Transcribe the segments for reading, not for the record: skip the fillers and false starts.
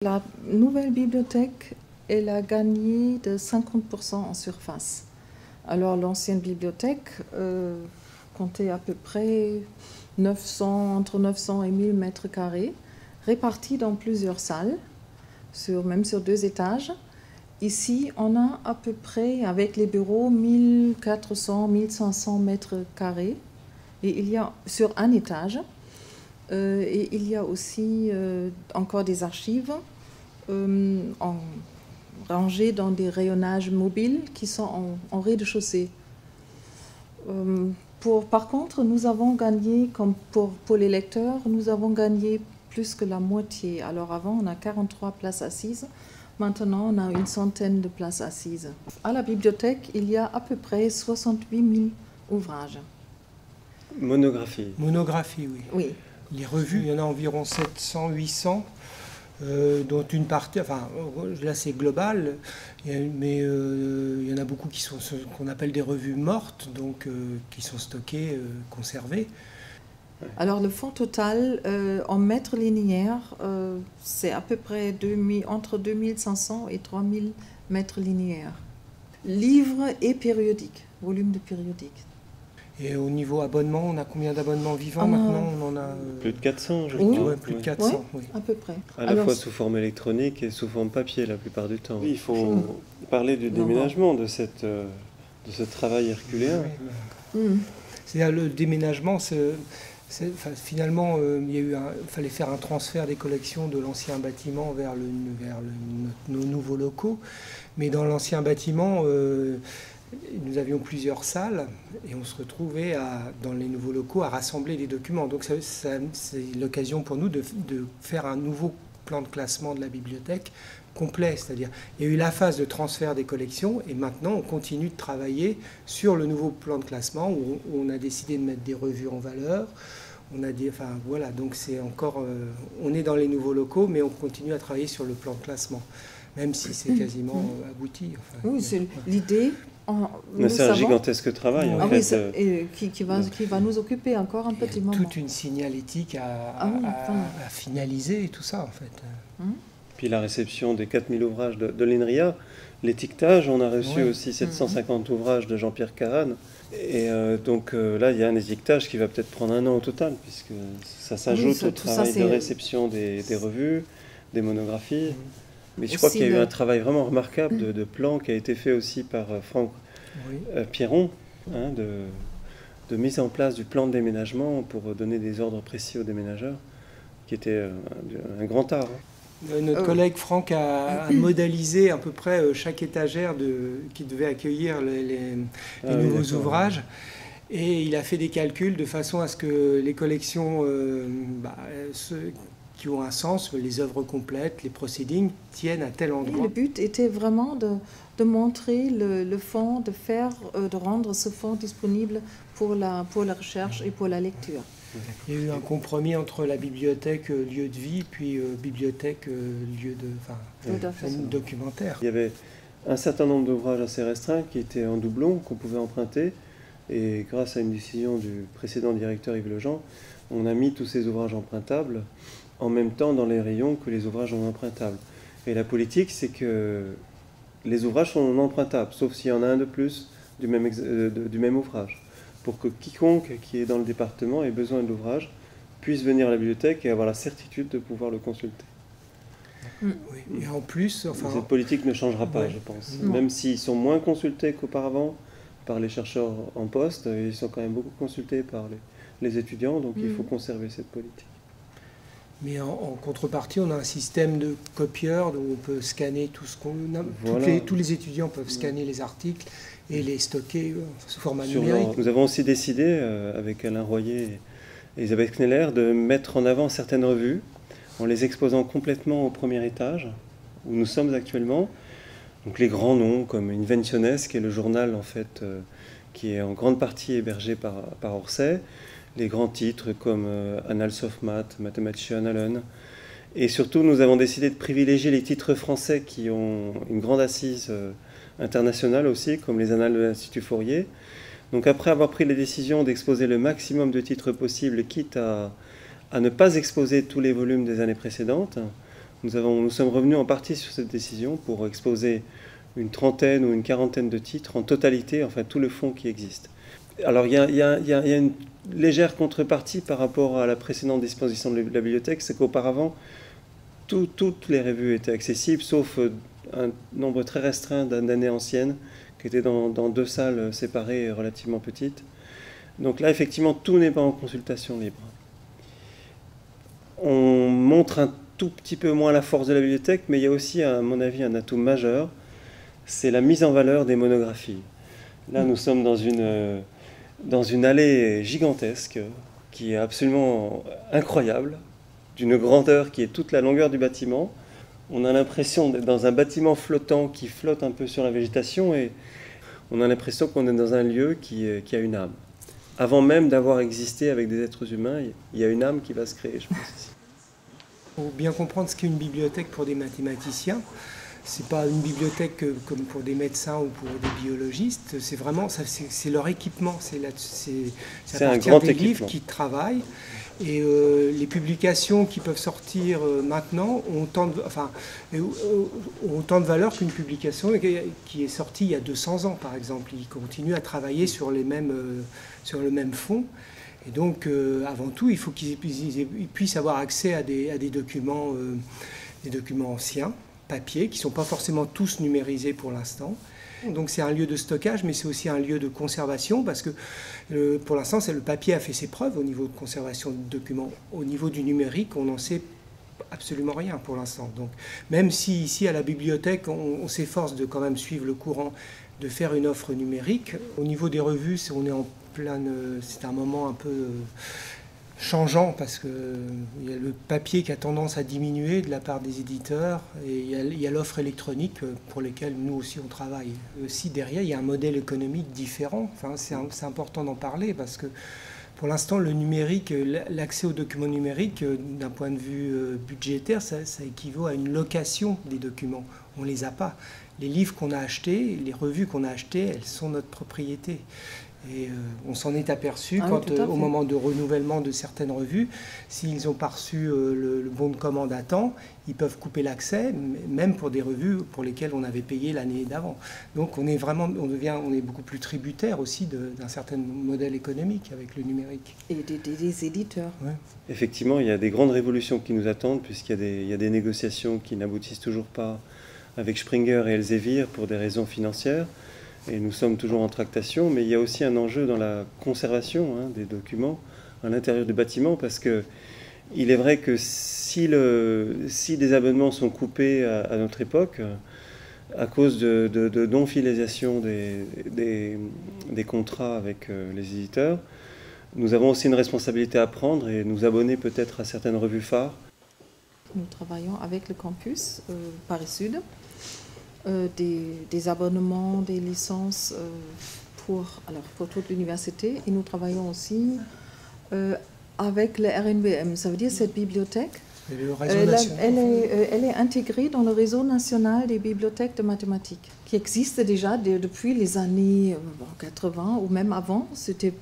La nouvelle bibliothèque, elle a gagné de 50% en surface. Alors l'ancienne bibliothèque comptait à peu près entre 900 et 1000 mètres carrés, répartis dans plusieurs salles, même sur 2 étages. Ici, on a à peu près, avec les bureaux, 1400, 1500 mètres carrés. Et il y a sur un étage. Et il y a aussi encore des archives rangées dans des rayonnages mobiles qui sont en rez-de-chaussée. Par contre, nous avons gagné, comme pour les lecteurs, nous avons gagné plus que la moitié. Alors avant, on a 43 places assises. Maintenant, on a une centaine de places assises. À la bibliothèque, il y a à peu près 68 000 ouvrages. Monographie. Monographie, oui. Oui. Les revues, il y en a environ 700, 800, dont une partie, enfin là c'est global, mais il y en a beaucoup qui sont ce qu'on appelle des revues mortes, donc qui sont stockées, conservées. Alors le fonds total en mètres linéaires, c'est à peu près entre 2500 et 3000 mètres linéaires. Livres et périodiques, volumes de périodiques. Et au niveau abonnement, on a combien d'abonnements vivants maintenant? On en a plus de 400, je crois. Ouais, plus de 400, oui. À peu près. À la fois sous forme électronique et sous forme papier la plupart du temps. Oui, il faut parler du déménagement, de ce travail herculéen. C'est-à-dire le déménagement, finalement, il fallait faire un transfert des collections de l'ancien bâtiment vers nos nouveaux locaux. Mais dans l'ancien bâtiment, nous avions plusieurs salles et on se retrouvait dans les nouveaux locaux à rassembler les documents. Donc c'est l'occasion pour nous de faire un nouveau plan de classement de la bibliothèque complet. C'est-à-dire il y a eu la phase de transfert des collections et maintenant on continue de travailler sur le nouveau plan de classement où on a décidé de mettre des revues en valeur. Voilà, donc c'est encore, on est dans les nouveaux locaux mais on continue à travailler sur le plan de classement, même si c'est quasiment abouti. Enfin, oui, c'est l'idée. C'est un gigantesque travail. En fait. Oui, qui va nous occuper encore un petit moment. Toute une signalétique à finaliser et tout ça, en fait. Puis la réception des 4000 ouvrages de l'INRIA, l'étiquetage, on a reçu aussi 750 ouvrages de Jean-Pierre Carane. Et donc là, il y a un étiquetage qui va peut-être prendre 1 an au total, puisque ça s'ajoute au travail de réception des revues, des monographies. Mais je crois qu'il y a eu un travail vraiment remarquable de plan qui a été fait aussi par Franck Pierron, de mise en place du plan de déménagement pour donner des ordres précis aux déménageurs, qui était un grand art. Notre collègue Franck a modélisé à peu près chaque étagère qui devait accueillir les nouveaux ouvrages. Et il a fait des calculs de façon à ce que les collections qui ont un sens, les œuvres complètes, les proceedings, tiennent à tel endroit. Et le but était vraiment de montrer le fonds, de rendre ce fonds disponible pour la recherche et pour la lecture. Il y a eu un compromis entre la bibliothèque lieu de vie, puis bibliothèque lieu de documentaire. Il y avait un certain nombre d'ouvrages assez restreints qui étaient en doublon, qu'on pouvait emprunter. Et grâce à une décision du précédent directeur Yves Lejean, on a mis tous ces ouvrages empruntables en même temps dans les rayons que les ouvrages non empruntables. Et la politique, c'est que les ouvrages sont non empruntables, sauf s'il y en a un de plus du même ouvrage, pour que quiconque qui est dans le département ait besoin de l'ouvrage puisse venir à la bibliothèque et avoir la certitude de pouvoir le consulter. Oui. Et en plus, cette politique ne changera pas, je pense. Même s'ils sont moins consultés qu'auparavant par les chercheurs en poste, ils sont quand même beaucoup consultés par les étudiants, donc il faut conserver cette politique. Mais en contrepartie, on a un système de copieur où on peut scanner tout ce qu'on a. Tous les étudiants peuvent scanner les articles et les stocker sous format numérique. Nous avons aussi décidé, avec Alain Royer et Elisabeth Kneller, de mettre en avant certaines revues en les exposant complètement au premier étage, où nous sommes actuellement. Donc les grands noms comme Invenciones, qui est le journal en fait, qui est en grande partie hébergé par Orsay. Les grands titres comme Annals of Math, Mathematische Annalen. Et surtout, nous avons décidé de privilégier les titres français qui ont une grande assise internationale aussi, comme les Annales de l'Institut Fourier. Donc après avoir pris les décisions d'exposer le maximum de titres possibles, quitte à ne pas exposer tous les volumes des années précédentes, Nous sommes revenus en partie sur cette décision pour exposer une trentaine ou une quarantaine de titres en totalité, enfin tout le fonds qui existe. Alors il y a une légère contrepartie par rapport à la précédente disposition de la bibliothèque, c'est qu'auparavant, toutes les revues étaient accessibles, sauf un nombre très restreint d'années anciennes, qui étaient dans 2 salles séparées et relativement petites. Donc là, effectivement, tout n'est pas en consultation libre. On montre un tout petit peu moins la force de la bibliothèque, mais il y a aussi, à mon avis, un atout majeur, c'est la mise en valeur des monographies. Là, nous sommes dans une allée gigantesque, qui est absolument incroyable, d'une grandeur qui est toute la longueur du bâtiment. On a l'impression d'être dans un bâtiment flottant qui flotte un peu sur la végétation, et on a l'impression qu'on est dans un lieu qui a une âme. Avant même d'avoir existé avec des êtres humains, il y a une âme qui va se créer, je pense. Il faut bien comprendre ce qu'est une bibliothèque pour des mathématiciens. C'est pas une bibliothèque comme pour des médecins ou pour des biologistes. C'est vraiment, c'est leur équipement. C'est à partir des livres qu'ils travaillent. Et les publications qui peuvent sortir maintenant ont autant de valeur qu'une publication qui est sortie il y a 200 ans, par exemple. Ils continuent à travailler sur le même fond. Et donc, avant tout, il faut qu'ils puissent avoir accès à des documents anciens, papier, qui ne sont pas forcément tous numérisés pour l'instant. Donc c'est un lieu de stockage, mais c'est aussi un lieu de conservation, parce que pour l'instant, le papier a fait ses preuves au niveau de conservation de documents. Au niveau du numérique, on n'en sait absolument rien pour l'instant. Donc même si ici à la bibliothèque, on s'efforce de quand même suivre le courant, de faire une offre numérique, au niveau des revues, on est en pleine... C'est un moment un peu... changeant, parce qu'il y a le papier qui a tendance à diminuer de la part des éditeurs, et il y a l'offre électronique pour lesquelles nous aussi on travaille. Aussi derrière, il y a un modèle économique différent. Enfin, c'est important d'en parler, parce que pour l'instant, le numérique, l'accès aux documents numériques, d'un point de vue budgétaire, ça équivaut à une location des documents. On ne les a pas. Les livres qu'on a achetés, les revues qu'on a achetées, elles sont notre propriété. Et on s'en est aperçu au moment de renouvellement de certaines revues, s'ils n'ont pas reçu le bon de commande à temps, ils peuvent couper l'accès, même pour des revues pour lesquelles on avait payé l'année d'avant. Donc on est beaucoup plus tributaire aussi d'un certain modèle économique avec le numérique. Et des éditeurs. Ouais. Effectivement, il y a des grandes révolutions qui nous attendent, puisqu'il y a des négociations qui n'aboutissent toujours pas avec Springer et Elsevier pour des raisons financières. Et nous sommes toujours en tractation, mais il y a aussi un enjeu dans la conservation des documents à l'intérieur du bâtiment, parce que il est vrai que si des abonnements sont coupés à notre époque, à cause de non-filialisation des contrats avec les éditeurs, nous avons aussi une responsabilité à prendre et nous abonner peut-être à certaines revues phares. Nous travaillons avec le campus Paris Sud. Des abonnements, des licences pour toute l'université, et nous travaillons aussi avec le RNBM. Ça veut dire cette bibliothèque, elle est intégrée dans le réseau national des bibliothèques de mathématiques, qui existe déjà depuis les années 80 ou même avant. C'était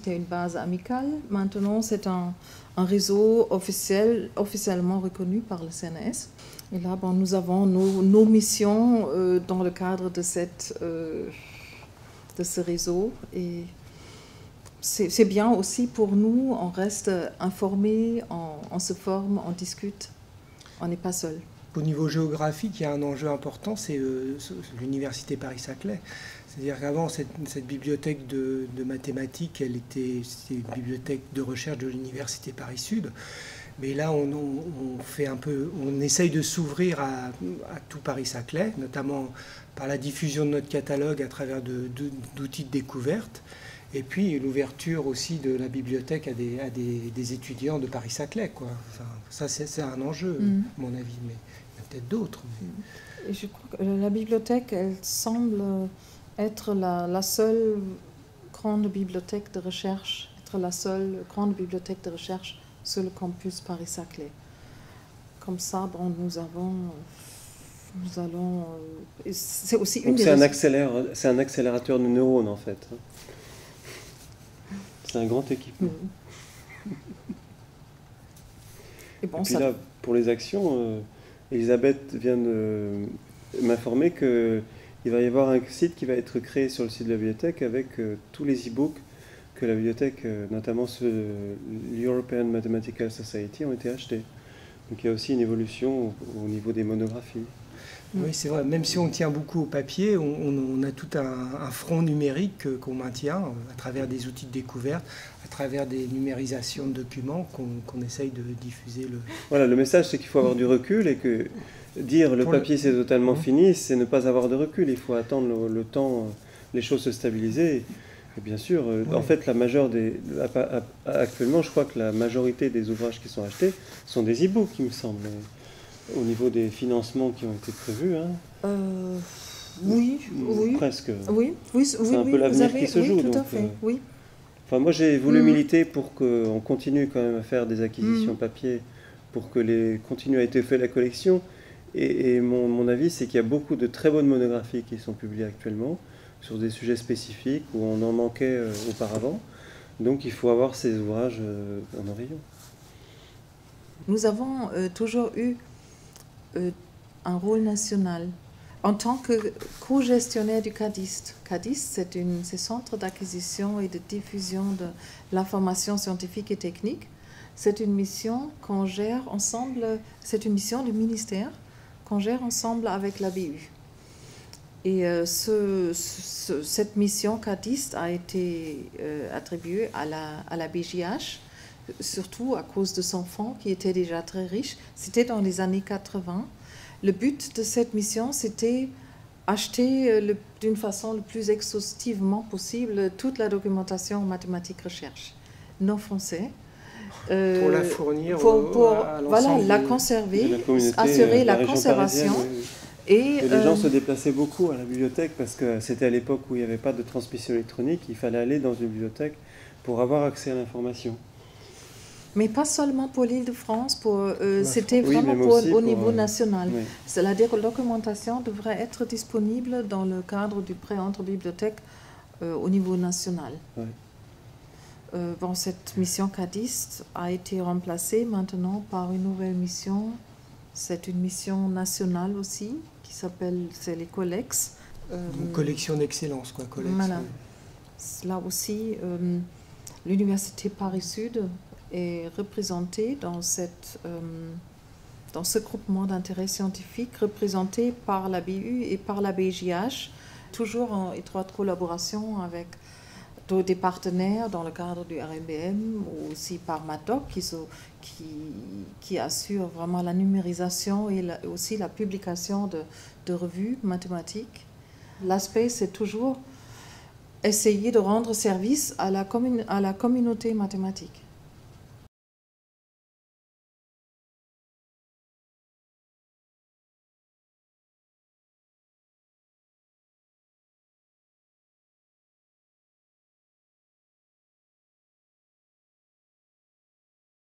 une base amicale. Maintenant, c'est un réseau officiellement reconnu par le CNRS. Et là, nous avons nos missions dans le cadre de ce réseau. Et c'est bien aussi pour nous, on reste informés, on se forme, on discute, on n'est pas seul. Au niveau géographique, il y a un enjeu important, c'est l'université Paris-Saclay. C'est-à-dire qu'avant, cette bibliothèque de mathématiques, c'était une bibliothèque de recherche de l'université Paris-Sud. Mais là, on essaye de s'ouvrir à tout Paris-Saclay, notamment par la diffusion de notre catalogue à travers d'outils de découverte, et puis l'ouverture aussi de la bibliothèque à des étudiants de Paris-Saclay, quoi. Enfin, ça, c'est un enjeu, à mon avis, mais il y en a peut-être d'autres. Et je crois que la bibliothèque, elle semble être la seule grande bibliothèque de recherche, sur le campus Paris-Saclay. Comme ça, nous allons... c'est aussi une des... C'est un accélérateur de neurones, en fait. C'est un grand équipement. Et bon, et puis là, pour les actions, Elisabeth vient de m'informer qu'il va y avoir un site qui va être créé sur le site de la bibliothèque avec tous les e-books que la bibliothèque, notamment l'European Mathematical Society, ont été achetés. Donc il y a aussi une évolution au niveau des monographies. Oui, c'est vrai. Même si on tient beaucoup au papier, on a tout un front numérique qu'on maintient à travers des outils de découverte, à travers des numérisations de documents qu'on essaye de diffuser. Voilà, le message, c'est qu'il faut avoir du recul et que dire le papier c'est totalement fini, c'est ne pas avoir de recul. Il faut attendre le temps, les choses se stabiliser. Et bien sûr, en fait, actuellement, je crois que la majorité des ouvrages qui sont achetés sont des e-books, il me semble. Au niveau des financements qui ont été prévus, oui, presque. Oui, c'est un peu l'avenir qui se joue. Oui, tout donc, à fait, oui. Enfin, moi, j'ai voulu militer pour qu'on continue quand même à faire des acquisitions papier, pour que continue à être fait la collection. Et mon avis, c'est qu'il y a beaucoup de très bonnes monographies qui sont publiées actuellement sur des sujets spécifiques où on en manquait auparavant. Donc, il faut avoir ces ouvrages dans nos rayons. Nous avons toujours eu un rôle national. En tant que co-gestionnaire du CADIST, c'est ce centre d'acquisition et de diffusion de l'information scientifique et technique. C'est une mission qu'on gère ensemble, c'est une mission du ministère qu'on gère ensemble avec la BU. Et cette mission CADIST a été attribuée à la BJH, surtout à cause de son fonds qui était déjà très riche. C'était dans les années 80. Le but de cette mission, c'était acheter d'une façon le plus exhaustivement possible toute la documentation en mathématiques recherche non français. Pour la fournir à voilà, la conserver, assurer la conservation. Et les gens se déplaçaient beaucoup à la bibliothèque parce que c'était à l'époque où il n'y avait pas de transmission électronique, il fallait aller dans une bibliothèque pour avoir accès à l'information. Mais pas seulement pour l'Île-de-France, c'était vraiment au niveau national. Oui. C'est-à-dire que la documentation devrait être disponible dans le cadre du prêt entre bibliothèques au niveau national. Oui. Cette mission CADIST a été remplacée maintenant par une nouvelle mission. C'est une mission nationale aussi, qui s'appelle, c'est les COLEX. Collection d'excellence, quoi, COLEX. Voilà. Là aussi, l'Université Paris-Sud est représentée dans ce groupement d'intérêt scientifique, représenté par la BU et par la BJH, toujours en étroite collaboration avec des partenaires dans le cadre du RMBM, ou aussi par MADOC, qui assure vraiment la numérisation et aussi la publication de revues mathématiques. L'aspect, c'est toujours essayer de rendre service à la communauté mathématique.